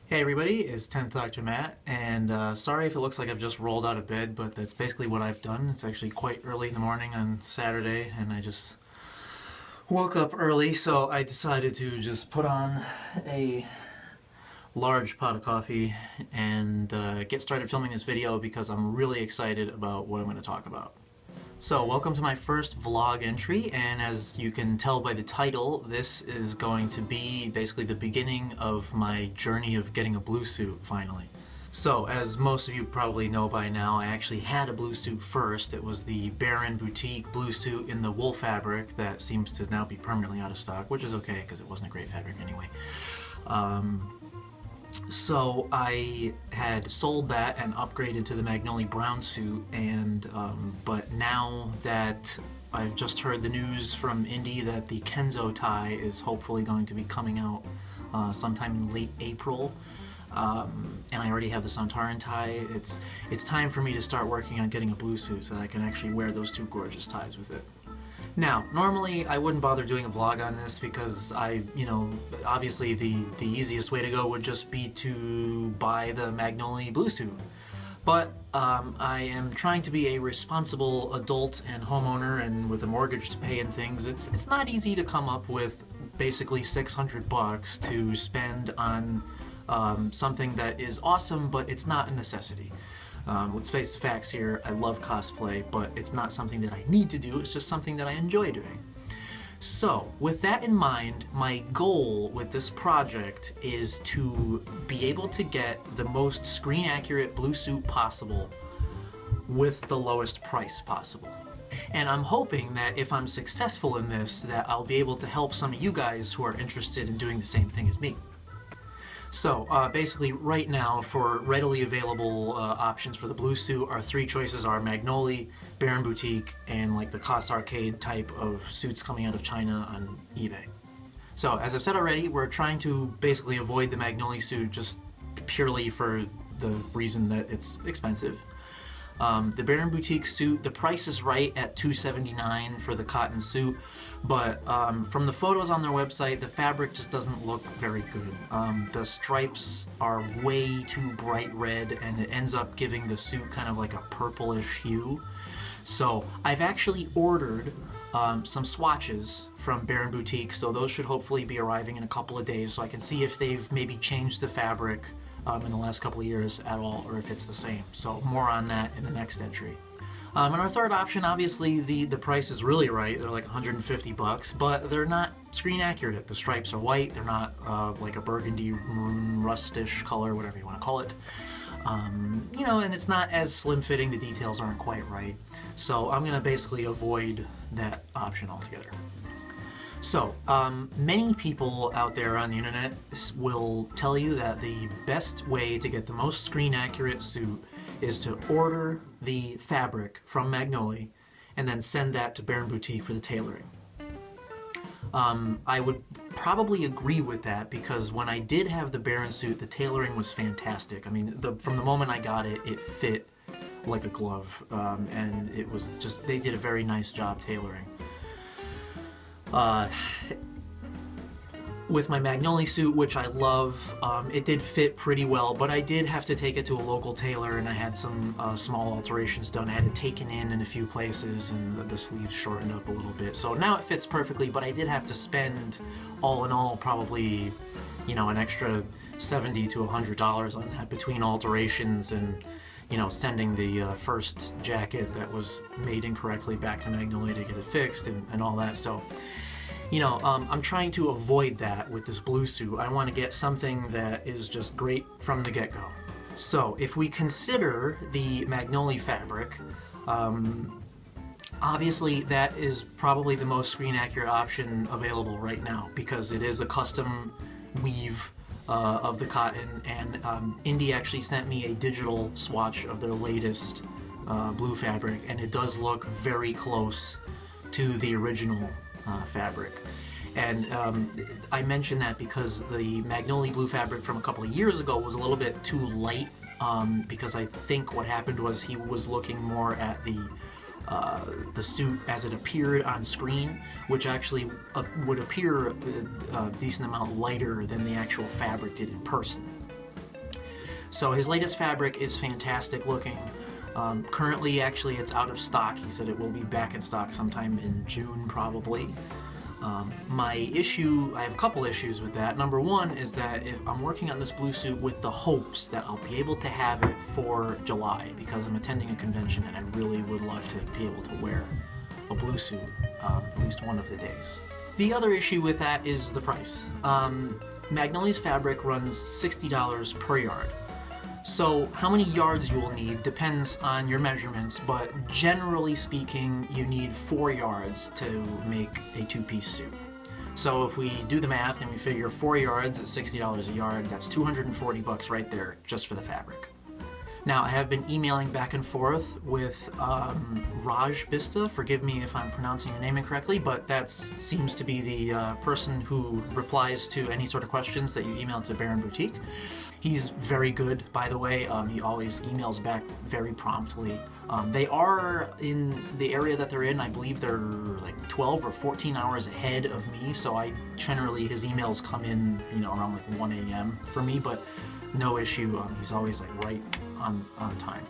Hey everybody, it's 10th Dr. Matt, and sorry if it looks like I've just rolled out of bed, but that's basically what I've done. It's actually quite early in the morning on Saturday, and I just woke up early, so I decided to just put on a large pot of coffee and get started filming this video because I'm really excited about what I'm going to talk about. So, welcome to my first vlog entry, and as you can tell by the title, this is going to be basically the beginning of my journey of getting a blue suit, finally. So, as most of you probably know by now, I actually had a blue suit first. It was the Baron Boutique blue suit in the wool fabric that seems to now be permanently out of stock, which is okay, because it wasn't a great fabric anyway. So I had sold that and upgraded to the Magnoli brown suit, and but now that I've just heard the news from Indy that the Kenzo tie is hopefully going to be coming out sometime in late April, and I already have the Santarin tie, it's time for me to start working on getting a blue suit so that I can actually wear those two gorgeous ties with it. Now, normally I wouldn't bother doing a vlog on this because obviously the easiest way to go would just be to buy the Magnoli blue suit. But I am trying to be a responsible adult and homeowner, and with a mortgage to pay and things, it's not easy to come up with basically $600 to spend on something that is awesome, but it's not a necessity. Let's face the facts here, I love cosplay, but it's not something that I need to do, it's just something that I enjoy doing. So, with that in mind, my goal with this project is to be able to get the most screen-accurate blue suit possible with the lowest price possible. And I'm hoping that if I'm successful in this, that I'll be able to help some of you guys who are interested in doing the same thing as me. So, basically right now, for readily available options for the blue suit, our three choices are Magnoli, Baron Boutique, and like the Cost Arcade type of suits coming out of China on eBay. So, as I've said already, we're trying to basically avoid the Magnoli suit just purely for the reason that it's expensive. The Baron Boutique suit, the price is right at $279 for the cotton suit, but from the photos on their website, the fabric just doesn't look very good. The stripes are way too bright red, and it ends up giving the suit kind of like a purplish hue. So I've actually ordered some swatches from Baron Boutique, so those should hopefully be arriving in a couple of days, so I can see if they've maybe changed the fabric in the last couple of years at all, or if it's the same. So more on that in the next entry. And our third option, obviously the price is really right. They're like $150, but they're not screen accurate. The stripes are white. They're not like a burgundy, maroon, rustish color, whatever you want to call it. And it's not as slim fitting. The details aren't quite right. So I'm gonna basically avoid that option altogether. So, many people out there on the internet will tell you that the best way to get the most screen-accurate suit is to order the fabric from Magnoli and then send that to Baron Boutique for the tailoring. I would probably agree with that because when I did have the Baron suit, the tailoring was fantastic. I mean, from the moment I got it, it fit like a glove, and it was just, they did a very nice job tailoring. With my Magnoli suit, which I love, it did fit pretty well, but I did have to take it to a local tailor, and I had some small alterations done. I had it taken in a few places, and the sleeves shortened up a little bit. So now it fits perfectly, but I did have to spend, all in all, probably, an extra $70 to $100 on that between alterations and sending the first jacket that was made incorrectly back to Magnoli to get it fixed and all that. So, I'm trying to avoid that with this blue suit. I want to get something that is just great from the get-go. So, if we consider the Magnoli fabric, obviously that is probably the most screen-accurate option available right now because it is a custom weave of the cotton, and Indy actually sent me a digital swatch of their latest blue fabric, and it does look very close to the original fabric. And I mention that because the Magnoli blue fabric from a couple of years ago was a little bit too light, because I think what happened was he was looking more at the suit as it appeared on screen, which actually would appear a decent amount lighter than the actual fabric did in person. So his latest fabric is fantastic looking. Currently, actually, it's out of stock. He said it will be back in stock sometime in June, probably. My issue, I have a couple issues with that. Number one is that if I'm working on this blue suit with the hopes that I'll be able to have it for July, because I'm attending a convention and I really would love to be able to wear a blue suit at least one of the days. The other issue with that is the price. Magnoli's fabric runs $60 per yard. So how many yards you will need depends on your measurements, but generally speaking, you need 4 yards to make a 2-piece suit. So if we do the math and we figure 4 yards at $60 a yard, that's $240 right there just for the fabric. Now, I have been emailing back and forth with Raj Bista. Forgive me if I'm pronouncing your name incorrectly, but that seems to be the person who replies to any sort of questions that you email to Baron Boutique. He's very good, by the way. He always emails back very promptly. They are in the area that they're in. I believe they're like 12 or 14 hours ahead of me, so his emails come in, around like 1 a.m. for me, but no issue. He's always like right on time.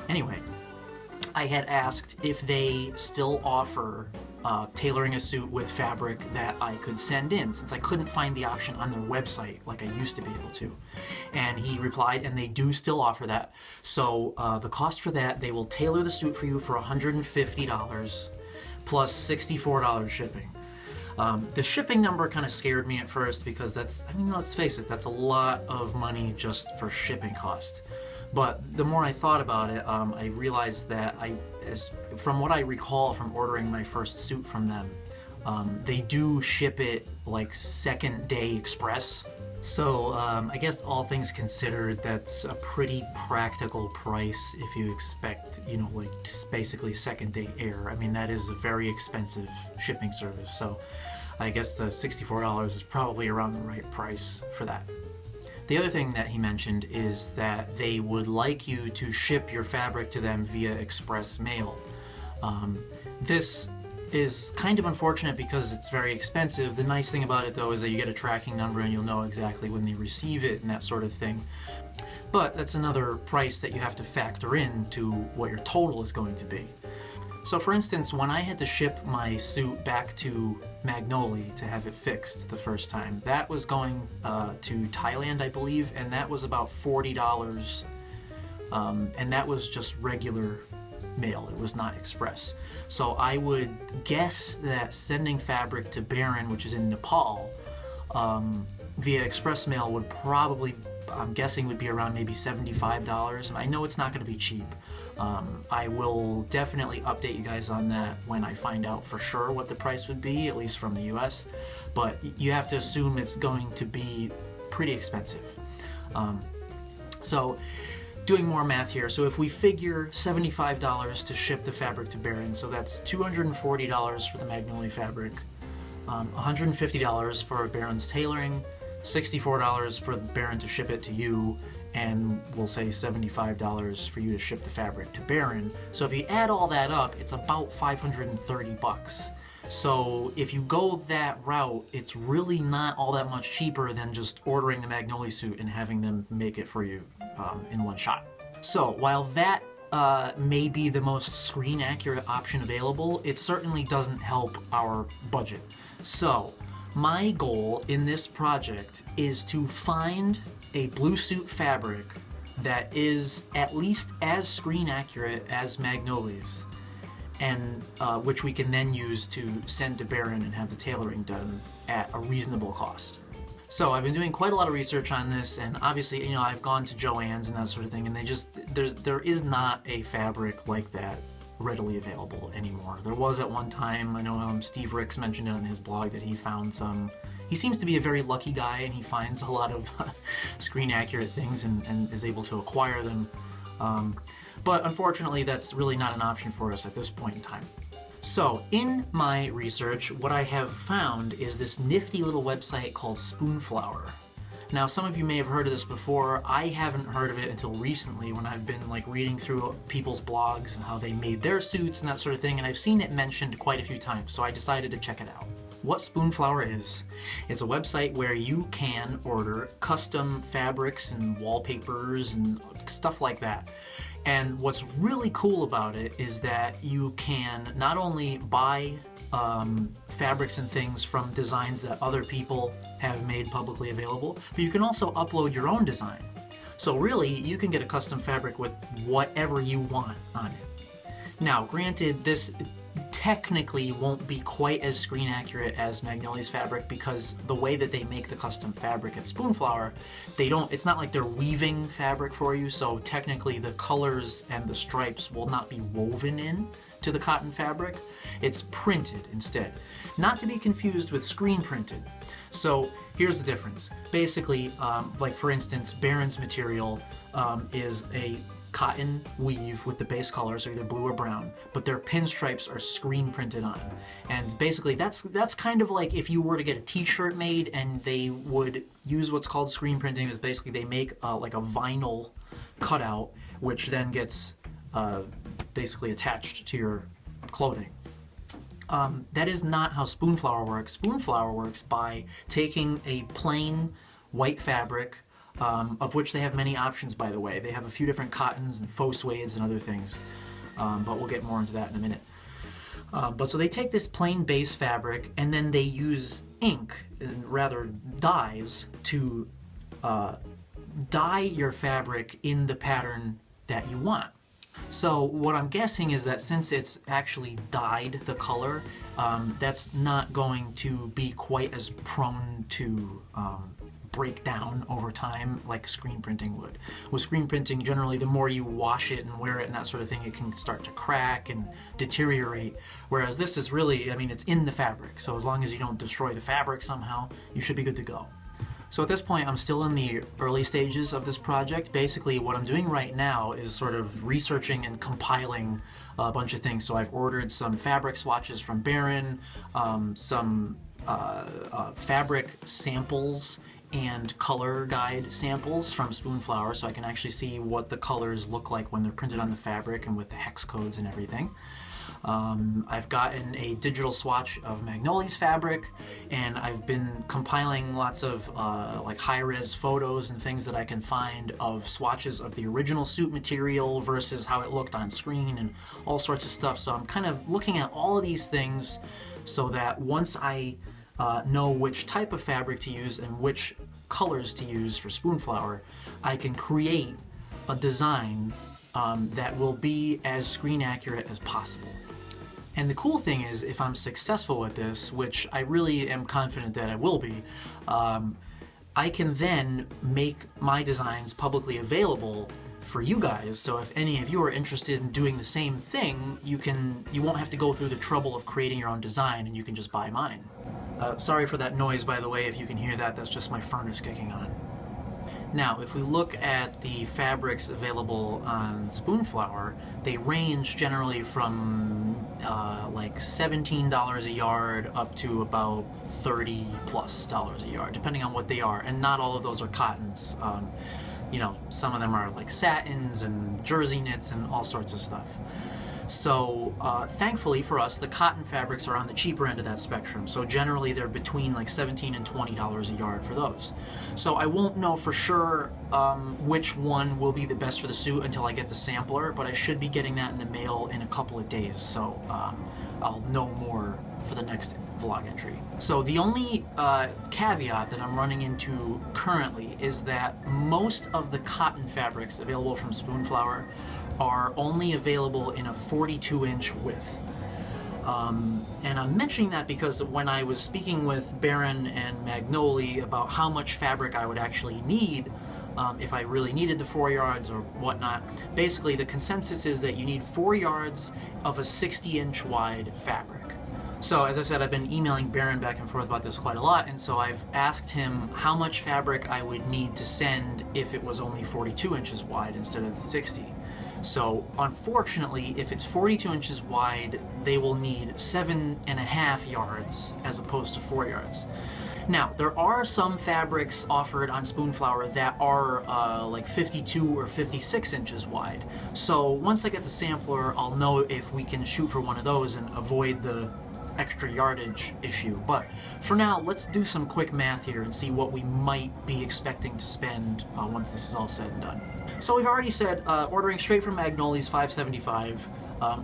Anyway, I had asked if they still offer tailoring a suit with fabric that I could send in, since I couldn't find the option on their website like I used to be able to. And he replied, and they do still offer that. So the cost for that, they will tailor the suit for you for $150 plus $64 shipping. The shipping number kind of scared me at first because let's face it, that's a lot of money just for shipping cost. But the more I thought about it, I realized that from what I recall from ordering my first suit from them, they do ship it like second day express. So I guess all things considered, that's a pretty practical price if you expect, just basically second day air. I mean, that is a very expensive shipping service. So I guess the $64 is probably around the right price for that. The other thing that he mentioned is that they would like you to ship your fabric to them via express mail. This is kind of unfortunate because it's very expensive. The nice thing about it, though, is that you get a tracking number and you'll know exactly when they receive it and that sort of thing. But that's another price that you have to factor in to what your total is going to be. So for instance, when I had to ship my suit back to Magnoli to have it fixed the first time, that was going to Thailand, I believe, and that was about $40, and that was just regular mail. It was not express. So I would guess that sending fabric to Baron, which is in Nepal, via express mail would probably, I'm guessing, would be around maybe $75. And I know it's not going to be cheap. I will definitely update you guys on that when I find out for sure what the price would be, at least from the US. But you have to assume it's going to be pretty expensive. So doing more math here, so if we figure $75 to ship the fabric to Baron, so that's $240 for the Magnoli fabric, $150 for Baron's tailoring, $64 for Baron to ship it to you, and we'll say $75 for you to ship the fabric to Baron. So if you add all that up, it's about $530. So if you go that route, it's really not all that much cheaper than just ordering the Magnoli suit and having them make it for you in one shot. So while that may be the most screen accurate option available, it certainly doesn't help our budget. So my goal in this project is to find a blue suit fabric that is at least as screen accurate as Magnoli's, and which we can then use to send to Baron and have the tailoring done at a reasonable cost. So I've been doing quite a lot of research on this, and obviously, I've gone to Joann's and that sort of thing, and there is not a fabric like that readily available anymore. There was at one time. I know Steve Ricks mentioned it on his blog that he found some. He seems to be a very lucky guy, and he finds a lot of screen accurate things and is able to acquire them. But unfortunately, that's really not an option for us at this point in time. So in my research, what I have found is this nifty little website called Spoonflower. Now, some of you may have heard of this before. I haven't heard of it until recently when I've been reading through people's blogs and how they made their suits and that sort of thing, and I've seen it mentioned quite a few times, so I decided to check it out. What Spoonflower is, it's a website where you can order custom fabrics and wallpapers and stuff like that. And what's really cool about it is that you can not only buy fabrics and things from designs that other people have made publicly available, but you can also upload your own design. So really, you can get a custom fabric with whatever you want on it. Now, granted, this technically won't be quite as screen accurate as Magnoli's fabric, because the way that they make the custom fabric at Spoonflower, it's not like they're weaving fabric for you, so technically the colors and the stripes will not be woven in to the cotton fabric. It's printed instead. Not to be confused with screen printed. So here's the difference. Basically, like for instance, Baron's material is a cotton weave with the base colors, either blue or brown, but their pinstripes are screen printed on. And basically that's kind of like if you were to get a t-shirt made and they would use what's called screen printing. Is basically they make like a vinyl cutout, which then gets basically attached to your clothing. That is not how Spoonflower works. Spoonflower works by taking a plain white fabric, of which they have many options, by the way. They have a few different cottons and faux suedes and other things, but we'll get more into that in a minute. But so they take this plain base fabric and then they use ink, and rather dyes, to dye your fabric in the pattern that you want. So what I'm guessing is that since it's actually dyed the color, that's not going to be quite as prone to break down over time like screen printing would. With screen printing, generally the more you wash it and wear it and that sort of thing, it can start to crack and deteriorate. Whereas this is really, I mean, it's in the fabric. So as long as you don't destroy the fabric somehow, you should be good to go. So at this point, I'm still in the early stages of this project. Basically, what I'm doing right now is sort of researching and compiling a bunch of things. So I've ordered some fabric swatches from Baron, some fabric samples and color guide samples from Spoonflower, so I can actually see what the colors look like when they're printed on the fabric and with the hex codes and everything. I've gotten a digital swatch of Magnoli's fabric, and I've been compiling lots of like high-res photos and things that I can find of swatches of the original suit material versus how it looked on screen and all sorts of stuff. So I'm kind of looking at all of these things so that once I know which type of fabric to use and which colors to use for Spoonflower, I can create a design that will be as screen accurate as possible. And the cool thing is, if I'm successful with this, which I really am confident that I will be, I can then make my designs publicly available for you guys. So if any of you are interested in doing the same thing, you won't have to go through the trouble of creating your own design, and you can just buy mine. Sorry for that noise, by the way, if you can hear that, that's just my furnace kicking on. Now, if we look at the fabrics available on Spoonflower, they range generally from like $17 a yard up to about $30+ a yard, depending on what they are. And not all of those are cottons. You know, some of them are like satins and jersey knits and all sorts of stuff. So thankfully for us, the cotton fabrics are on the cheaper end of that spectrum. So generally they're between like $17 and $20 a yard for those. So I won't know for sure which one will be the best for the suit until I get the sampler, but I should be getting that in the mail in a couple of days. So I'll know more for the next vlog entry. So the only caveat that I'm running into currently is that most of the cotton fabrics available from Spoonflower are only available in a 42-inch width. And I'm mentioning that because when I was speaking with Baron and Magnoli about how much fabric I would actually need if I really needed the 4 yards or whatnot, basically the consensus is that you need 4 yards of a 60-inch wide fabric. So as I said, I've been emailing Baron back and forth about this quite a lot, and so I've asked him how much fabric I would need to send if it was only 42 inches wide instead of 60. So unfortunately, if it's 42 inches wide, they will need 7.5 yards as opposed to 4 yards. Now, there are some fabrics offered on Spoonflower that are like 52 or 56 inches wide. So once I get the sampler, I'll know if we can shoot for one of those and avoid the extra yardage issue. But for now, let's do some quick math here and see what we might be expecting to spend once this is all said and done. So we've already said ordering straight from Magnoli is $575.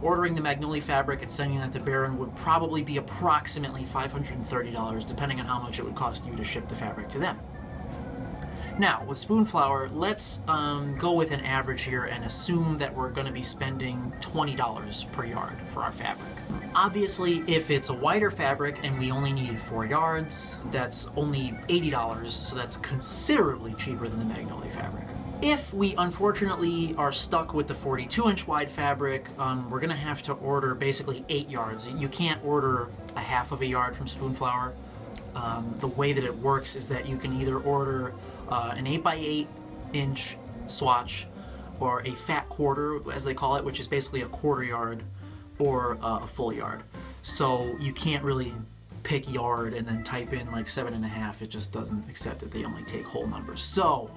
Ordering the Magnoli fabric and sending that to Baron would probably be approximately $530, depending on how much it would cost you to ship the fabric to them. Now, with Spoonflower, let's go with an average here and assume that we're going to be spending $20 per yard for our fabric. Obviously, if it's a wider fabric and we only need 4 yards, that's only $80, so that's considerably cheaper than the Magnoli fabric. If we unfortunately are stuck with the 42-inch wide fabric, we're going to have to order basically 8 yards. You can't order a half of a yard from Spoonflower. The way that it works is that you can either order an 8x8 inch swatch, or a fat quarter, as they call it, which is basically a quarter yard, or a full yard. So you can't really pick yard and then type in like 7.5. It just doesn't accept it. They only take whole numbers. So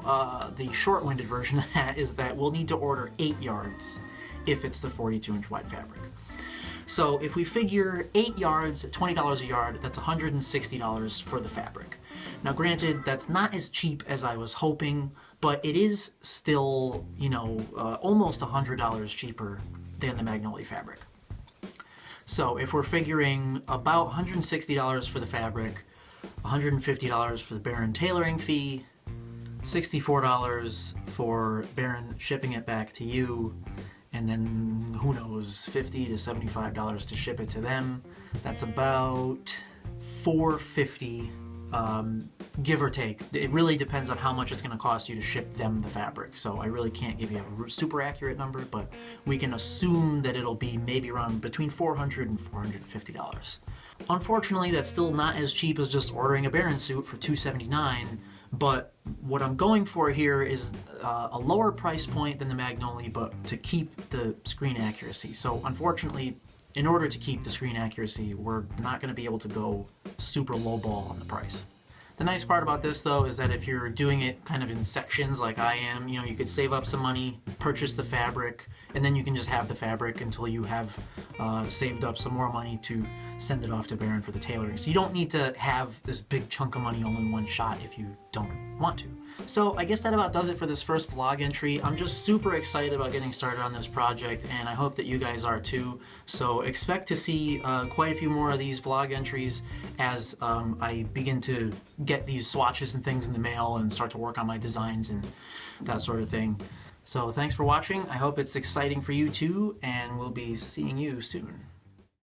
the short-winded version of that is that we'll need to order 8 yards if it's the 42-inch wide fabric. So if we figure 8 yards at $20 a yard, that's $160 for the fabric. Now granted, that's not as cheap as I was hoping, but it is still, you know, almost $100 cheaper than the Magnoli fabric. So if we're figuring about $160 for the fabric, $150 for the Baron tailoring fee, $64 for Baron shipping it back to you, and then who knows, $50 to $75 to ship it to them. That's about $450, give or take. It really depends on how much it's going to cost you to ship them the fabric. So I really can't give you a super accurate number, but we can assume that it'll be maybe around between $400 and $450. Unfortunately, that's still not as cheap as just ordering a Baron suit for $279. But what I'm going for here is a lower price point than the Magnoli, but to keep the screen accuracy. So unfortunately, in order to keep the screen accuracy, we're not going to be able to go super low ball on the price. The nice part about this, though, is that if you're doing it kind of in sections like I am, you know, you could save up some money, purchase the fabric, and then you can just have the fabric until you have saved up some more money to send it off to Baron for the tailoring. So you don't need to have this big chunk of money all in one shot if you don't want to. So I guess that about does it for this first vlog entry. I'm just super excited about getting started on this project, and I hope that you guys are too. So expect to see quite a few more of these vlog entries as I begin to get these swatches and things in the mail and start to work on my designs and that sort of thing. So thanks for watching. I hope it's exciting for you too, and we'll be seeing you soon.